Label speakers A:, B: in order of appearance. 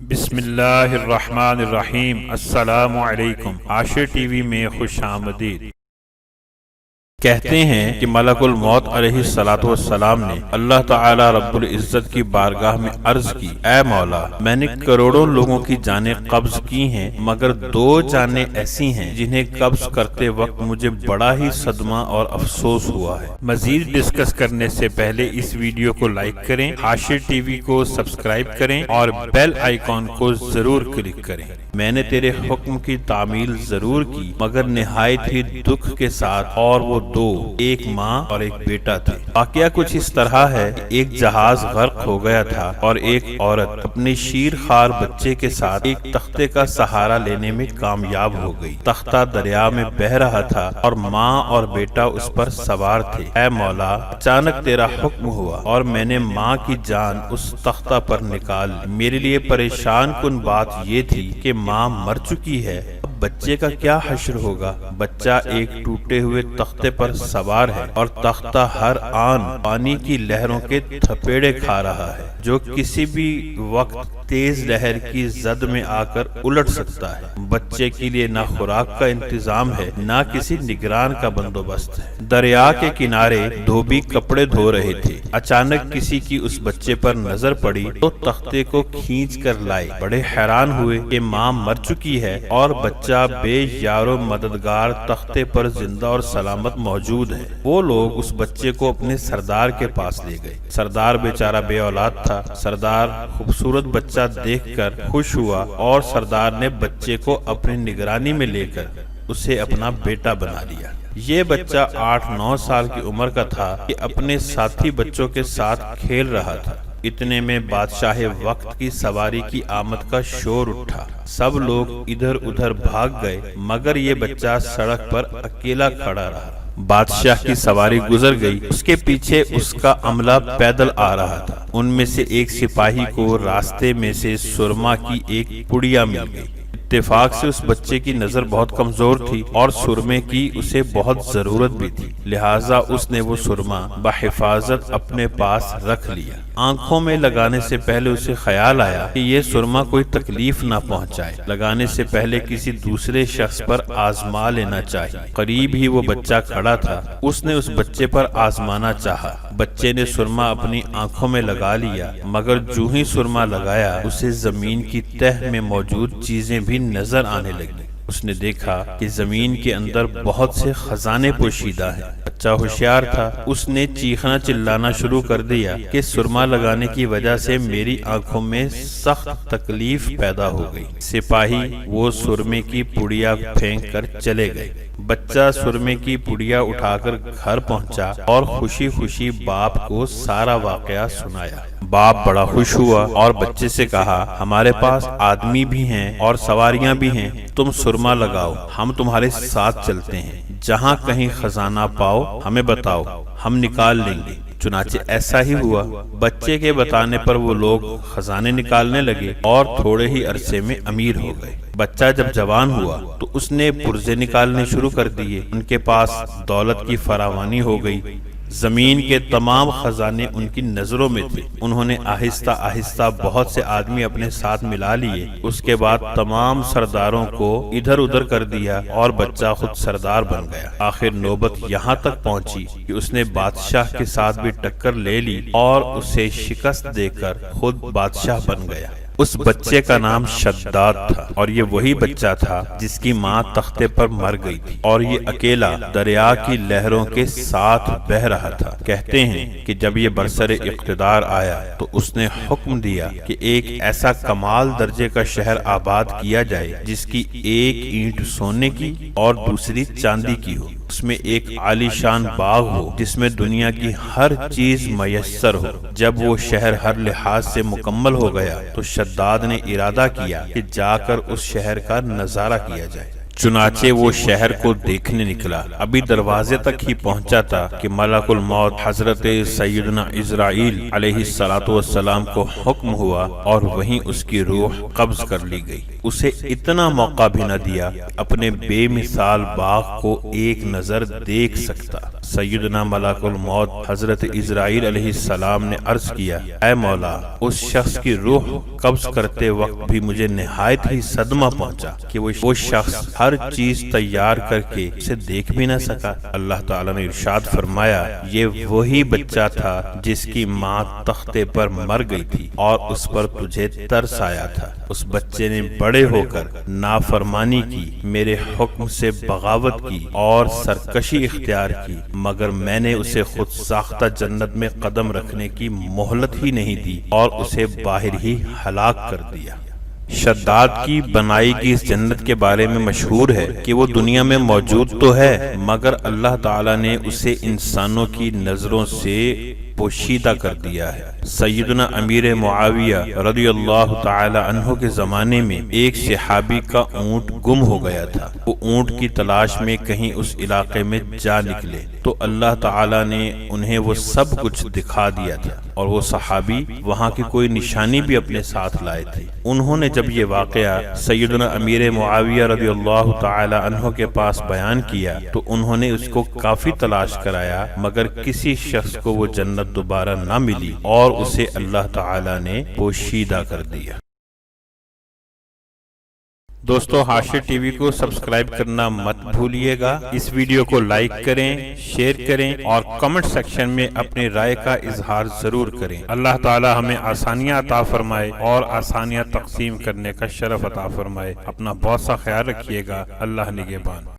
A: بسم اللہ الرحمن الرحیم۔ السلام علیکم۔ عاشر ٹی وی میں خوش آمدید۔ کہتے ہیں کہ ملک الموت علیہ السلام نے اللہ تعالی رب العزت کی بارگاہ میں عرض کی، اے مولا، میں نے کروڑوں لوگوں کی جانیں قبض کی ہیں، مگر 2 جانیں ایسی ہیں جنہیں قبض کرتے وقت مجھے بڑا ہی صدمہ اور افسوس ہوا ہے۔ مزید ڈسکس کرنے سے پہلے اس ویڈیو کو لائک کریں، عاشر ٹی وی کو سبسکرائب کریں اور بیل آئیکن کو ضرور کلک کریں۔ میں نے تیرے حکم کی تعمیل ضرور کی، مگر نہایت ہی دکھ کے ساتھ، اور وہ 2، ایک ماں اور ایک بیٹا تھے۔ واقعہ کچھ اس طرح ہے، ایک جہاز غرق ہو گیا تھا اور ایک عورت اپنے شیر خوار بچے کے ساتھ ایک تختے کا سہارا لینے میں کامیاب ہو گئی۔ تختہ دریا میں بہہ رہا تھا اور ماں اور بیٹا اس پر سوار تھے۔ اے مولا، اچانک تیرا حکم ہوا اور میں نے ماں کی جان اس تختہ پر نکال لی۔ میرے لیے پریشان کن بات یہ تھی کہ ماں مر چکی ہے، بچے کا کیا حشر ہوگا؟ بچہ ایک ٹوٹے ہوئے تختے پر سوار ہے اور تختہ ہر آن پانی کی لہروں کے تھپیڑے کھا رہا ہے، جو کسی بھی وقت تیز لہر کی زد میں آ کر الٹ سکتا ہے۔ بچے کے لیے نہ خوراک کا انتظام ہے، نہ کسی نگران کا بندوبست ہے۔ دریا کے کنارے دھوبی کپڑے دھو رہے تھے۔ اچانک کسی کی اس بچے پر نظر پڑی تو تختے کو کھینچ کر لائے۔ بڑے حیران ہوئے کہ ماں مر چکی ہے اور بچہ بے یار و مددگار تختے پر زندہ اور سلامت موجود ہے۔ وہ لوگ اس بچے کو اپنے سردار کے پاس لے گئے۔ سردار بیچارہ بے اولاد تھا۔ سردار خوبصورت بچہ دیکھ کر خوش ہوا اور سردار نے بچے کو اپنی نگرانی میں لے کر اسے اپنا بیٹا بنا لیا۔ یہ بچہ 8-9 سال کی عمر کا تھا کہ اپنے ساتھی بچوں کے ساتھ کھیل رہا تھا۔ اتنے میں بادشاہ وقت کی سواری کی آمد کا شور اٹھا۔ سب لوگ ادھر ادھر بھاگ گئے، مگر یہ بچہ سڑک پر اکیلا کھڑا رہا۔ بادشاہ کی سواری گزر گئی، اس کے پیچھے اس کا عملہ پیدل آ رہا تھا۔ ان میں سے ایک سپاہی کو راستے میں سے سرما کی ایک پڑیا مل گئی۔ اتفاق سے اس بچے کی نظر بہت کمزور تھی اور سرمے کی اسے بہت ضرورت بھی تھی، لہٰذا اس نے وہ سرما بحفاظت اپنے پاس رکھ لیا۔ آنکھوں میں لگانے سے پہلے اسے خیال آیا کہ یہ سرما کوئی تکلیف نہ پہنچائے، لگانے سے پہلے کسی دوسرے شخص پر آزما لینا چاہیے۔ قریب ہی وہ بچہ کھڑا تھا، اس نے اس بچے پر آزمانا چاہا۔ بچے نے سرما اپنی آنکھوں میں لگا لیا، مگر جو ہی سرما لگایا اسے زمین کی تہ میں موجود چیزیں بھی نظر آنے لگی۔ اس نے دیکھا کہ زمین کے اندر بہت سے خزانے پوشیدہ ہیں۔ بچہ ہوشیار تھا، اس نے چیخنا چلانا شروع کر دیا کہ سرما لگانے کی وجہ سے میری آنکھوں میں سخت تکلیف پیدا ہو گئی۔ سپاہی وہ سرمے کی پڑیا پھینک کر چلے گئے۔ بچہ سرمے کی پڑیا اٹھا کر گھر پہنچا اور خوشی خوشی باپ کو سارا واقعہ سنایا۔ باپ بڑا خوش ہوا اور بچے سے کہا، ہمارے پاس آدمی بھی ہیں اور سواریاں بھی ہیں، تم سرما لگاؤ، ہم تمہارے ساتھ چلتے ہیں، جہاں کہیں خزانہ پاؤ ہمیں بتاؤ، ہم نکال لیں گے۔ چنانچہ ایسا ہی ہوا۔ بچے کے بتانے پر وہ لوگ خزانے نکالنے لگے اور تھوڑے ہی عرصے میں امیر ہو گئے۔ بچہ جب جوان ہوا تو اس نے پرزے نکالنے شروع کر دیے۔ ان کے پاس دولت کی فراوانی ہو گئی۔ زمین کے تمام خزانے ان کی نظروں میں تھے۔ انہوں نے آہستہ آہستہ بہت سے آدمی اپنے ساتھ ملا لیے۔ اس کے بعد تمام سرداروں کو ادھر ادھر کر دیا اور بچہ خود سردار بن گیا۔ آخر نوبت یہاں تک پہنچی کہ اس نے بادشاہ کے ساتھ بھی ٹکر لے لی اور اسے شکست دے کر خود بادشاہ بن گیا۔ اس بچے کا نام شداد تھا اور یہ وہی بچہ تھا جس کی ماں تختے پر مر گئی تھی اور یہ اکیلا دریا کی لہروں کے ساتھ بہہ رہا تھا۔ کہتے ہیں کہ جب یہ برسر اقتدار آیا تو اس نے حکم دیا کہ ایک ایسا کمال درجے کا شہر آباد کیا جائے جس کی ایک اینٹ سونے کی اور دوسری چاندی کی ہو۔ اس میں ایک عالی شان باغ ہو جس میں دنیا کی ہر چیز میسر ہو۔ جب وہ شہر ہر لحاظ سے مکمل ہو گیا تو شداد نے ارادہ کیا کہ جا کر اس شہر کا نظارہ کیا جائے۔ چنانچہ وہ شہر کو دیکھنے نکلا، ابھی دروازے تک ہی پہنچا تھا کہ ملک الموت حضرت سیدنا اسرائیل علیہ السلام کو حکم ہوا اور وہیں اس کی روح قبض کر لی گئی۔ اسے اتنا موقع بھی نہ دیا اپنے بے مثال باغ کو ایک نظر دیکھ سکتا۔ سیدنا ملک الموت حضرت اسرائیل علیہ السلام نے عرض کیا، اے مولا، اس شخص کی روح قبض کرتے وقت بھی مجھے نہایت ہی صدمہ پہنچا کہ وہ شخص ہر چیز تیار کر کے اسے دیکھ بھی نہ سکا۔ اللہ تعالیٰ نے ارشاد فرمایا، یہ وہی بچہ تھا جس کی ماں تختے پر مر گئی تھی اور اس پر تجھے ترس آیا تھا۔ اس بچے نے بڑے ہو کر نافرمانی کی، میرے حکم سے بغاوت کی اور سرکشی اختیار کی، مگر میں نے اسے خود ساختہ جنت میں قدم رکھنے کی مہلت ہی نہیں دی اور اسے باہر ہی ہلاک کر دیا۔ شداد کی بنائی کی اس جنت کے بارے میں مشہور ہے کہ وہ دنیا میں موجود تو ہے، مگر اللہ تعالیٰ نے اسے انسانوں کی نظروں سے پوشیدہ کر دیا ہے۔ سیدنا امیر معاویہ رضی اللہ تعالی عنہ کے زمانے میں ایک صحابی کا اونٹ گم ہو گیا تھا۔ وہ اونٹ کی تلاش میں کہیں اس علاقے میں جا نکلے تو اللہ تعالی نے انہیں وہ سب کچھ دکھا دیا تھا اور وہ صحابی وہاں کی کوئی نشانی بھی اپنے ساتھ لائے تھے۔ انہوں نے جب یہ واقعہ سیدنا امیر معاویہ رضی اللہ تعالی عنہ کے پاس بیان کیا تو انہوں نے اس کو کافی تلاش کرایا، مگر کسی شخص کو وہ جنت دوبارہ نہ ملی اور اسے اللہ تعالی نے پوشیدہ کر دیا۔ دوستو، حاشر ٹی وی کو سبسکرائب کرنا مت بھولیے گا۔ اس ویڈیو کو لائک کریں، شیئر کریں اور کمنٹ سیکشن میں اپنی رائے کا اظہار ضرور کریں۔ اللہ تعالی ہمیں آسانیاں عطا فرمائے اور آسانیاں تقسیم کرنے کا شرف عطا فرمائے۔ اپنا بہت سا خیال رکھیے گا۔ اللہ نگہبان۔